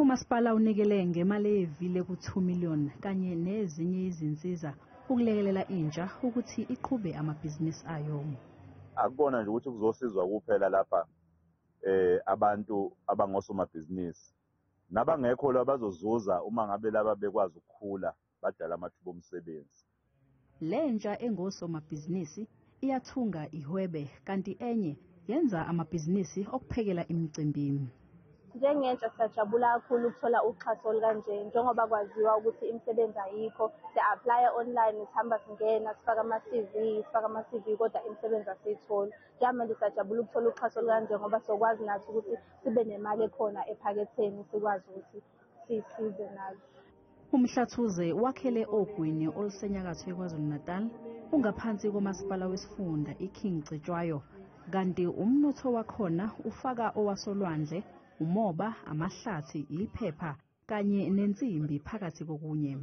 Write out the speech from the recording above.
Umasipala unikele ngemali eyevile ku2 million kanye nezinye izinsiza ukulekelela intsha ukuthi iqhube amabhizinisi ayo. Akubona nje ukuthi kuzosizwa kuphela lapha abantu abangosomabhizinisi nabangekho labazozuza uma ngabe laba bekwazi ukukhula badala amathuba omsebenzi. Lentsha engosomabhizinisi iyathunga ihwebe kanti enye yenza amabhizinisi okuphekela imicimbi. Njengentsha siyajabula kakhulu ukuthola uxhaso olukanje njengoba kwaziwa ukuthi imisebenzi ayikho, si-aplya online, sihamba singena sifaka ama-CV kodwa imisebenzi asiyitholi. Njengamanje siyajabula ukuthola uxhaso olukanje ngoba sokwazi nathi ukuthi sibe nemali ekhona ephaketheni sikwazi ukuthi sisize nathi. Umhlathuze wakhele ogwini olusenyakatho eKwaZulu-Natal ungaphansi komasipala wesifunda iKing Cetshwayo kanti umnotho wakhona ufaka owasolwandle, umoba, amahlathi, iphepha kanye nensimbi phakathi kokunye.